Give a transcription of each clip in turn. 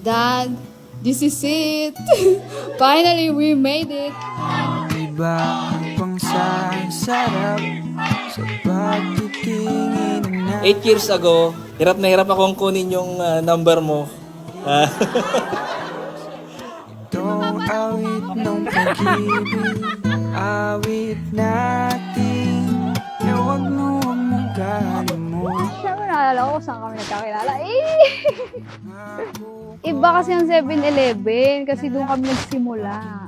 Dad, this is it. Finally, we made it. Iba pang sasarap sa pagtitingin na 8 years ago, hirap na hirap akong kunin yung number mo. Ah, itong awit ng pag-ibig, awit natin na wag mo kalimutan. Siyempre, naalala ko kung saan kami nagkakilala. Iba kasi ang 7-Eleven kasi doon kami nagsimula.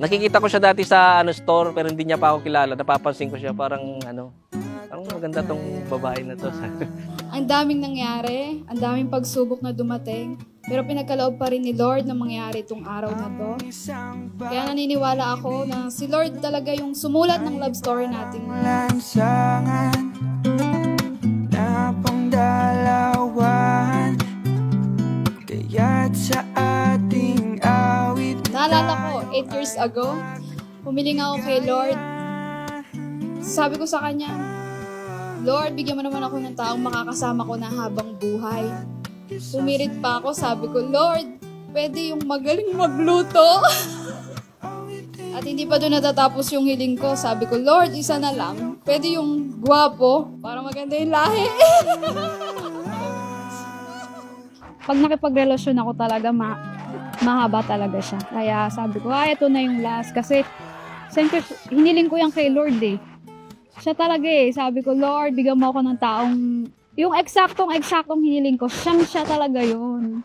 nakikita ko siya dati sa store pero hindi niya pa ako kilala. Napapansin ko siya parang parang maganda tong babae na to. Ang daming nangyari, ang daming pagsubok na dumating, pero pinagkaloob pa rin ni Lord na mangyari itong araw na to. Kaya naniniwala ako na si Lord talaga yung sumulat ng love story natin. Lansangan na pangdalawan, kaya't sa ating awit Naalala ko, 8 years ago, humiling ako kay Lord. Sabi ko sa Kanya, Lord, bigyan mo naman ako ng taong makakasama ko na habang buhay. Pumirit pa ako, sabi ko, Lord, pwede yung magaling magluto. At hindi pa doon natatapos yung hiling ko. Sabi ko, Lord, isa na lang. Pwede yung gwapo, para maganda yung lahi. Pag nakipagrelasyon ako talaga, mahaba talaga siya. Kaya sabi ko, ito na yung last. Kasi, siyempre, hiniling ko yan kay Lord eh. Siya talaga eh. Sabi ko, Lord, bigyan mo ako ng taong, yung eksaktong hiniling ko, siya talaga yun.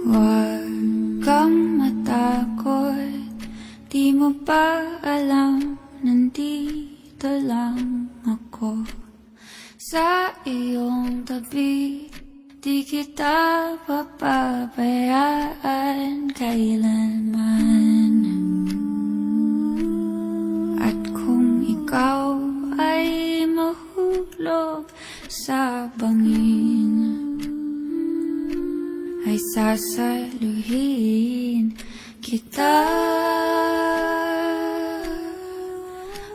Huwag kang matakot, di mo pa alam, nandito lang ako sa iyong tabi. Di kita papabayaan kailanman. At kung ikaw ay mahulog sa bangin, ay sasaluhin kita.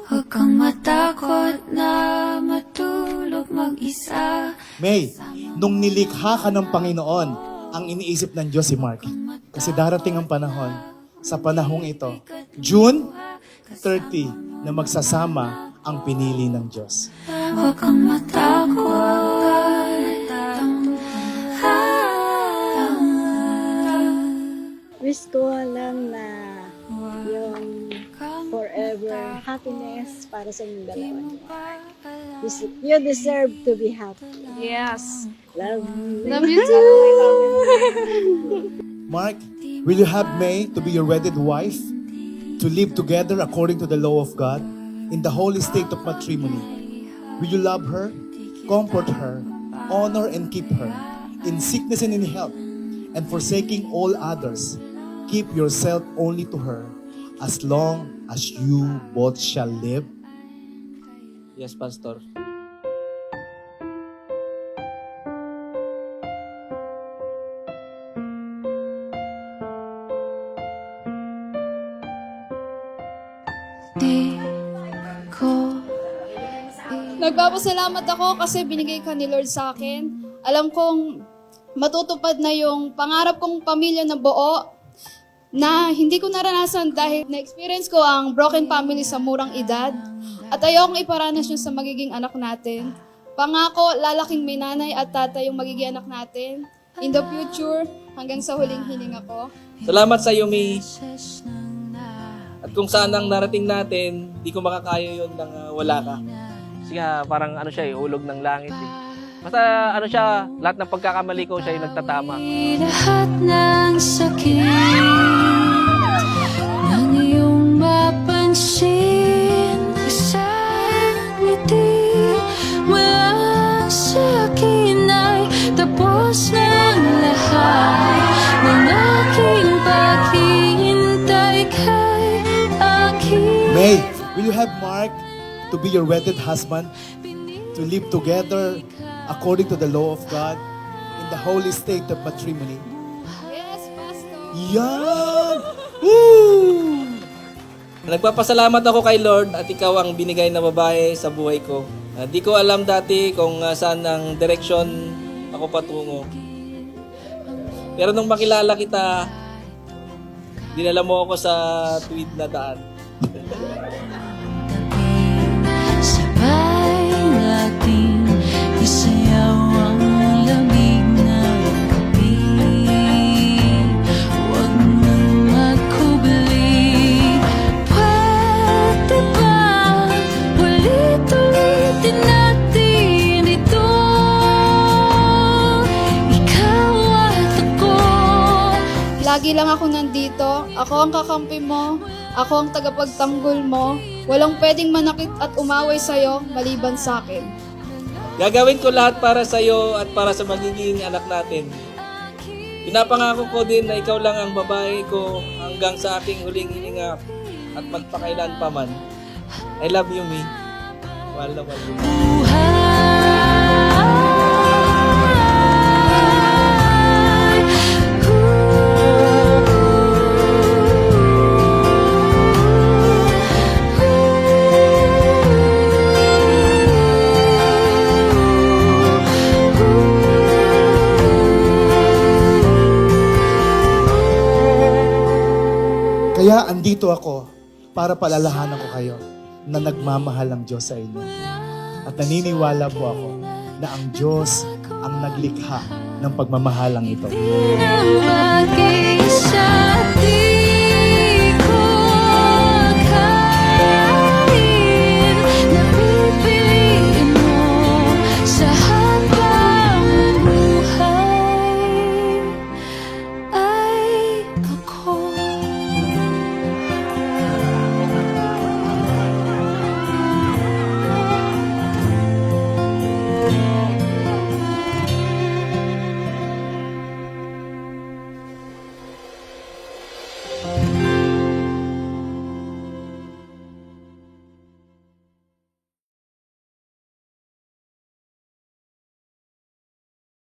Huwag kang matakot na matulog mag-isa. May, nung nilikha ka ng Panginoon, ang iniisip ng Diyos si Mark. Kasi darating ang panahon, sa panahong ito, June 30, na magsasama ang pinili ng Diyos. Huwag kang matakot. Wish ko lang na yung forever happiness para sa inyong dalawa. You deserve to be happy. Yes. Love you. Love you too. Mark, will you have May to be your wedded wife? To live together according to the law of God in the holy state of matrimony? Will you love her, comfort her, honor and keep her in sickness and in health, and forsaking all others? Keep yourself only to her as long as you both shall live? Yes, Pastor. Di ko Nagpapasalamat ako kasi binigay ka ni Lord sa akin. Alam kong matutupad na yung pangarap kong pamilya na buo na hindi ko naranasan dahil na-experience ko ang broken family sa murang edad at ayokong iparanas yun sa magiging anak natin. Pangako, lalaking may nanay at tatay yung magiging anak natin. In the future, hanggang sa huling hininga ko. Salamat sa iyo, May. At kung saan ang narating natin, di ko makakaya yun nang wala ka. Kasi parang siya ulog ng langit eh. Basta siya, lahat ng pagkakamali ko siya yung nagtatama. lahat ng sakit ng iyong mapansin. Isang ngiti mula sa akin ay tapos ng lahat ng aking paghihintay kay akin. May, will you have Mark to be your wedded husband? To live together according to the law of God in in the holy state of matrimony. Yes, Pastor. Yan! Woo! Nagpapasalamat ako kay Lord at ikaw ang binigay na babae sa buhay ko. Di ko alam dati kung saan ang direksyon ako patungo. Pero nung makilala kita, dinala mo ako sa tuwid na daan. Sabay nating isayaw ang lamig ng gabi. Huwag nang magkubli. Pwede ba ulit-ulitin natin ito? Ikaw at ako. Lagi lang ako nandito. Ako ang kakampi mo. Ako ang tagapagtanggol mo. Walang pwedeng manakit at umaway sa'yo maliban sa akin. Gagawin ko lahat para sa iyo at para sa magiging anak natin. Pinapangako ko din na ikaw lang ang babae ko hanggang sa aking huling hininga at magpakailan pa man. I love you, Mi. Mahal na mahal mo. Kaya andito ako para palalahanan ko kayo na nagmamahal ang Diyos sa inyo. At naniniwala po ako na ang Diyos ang naglikha ng pagmamahalang ito. Ng mag-isa.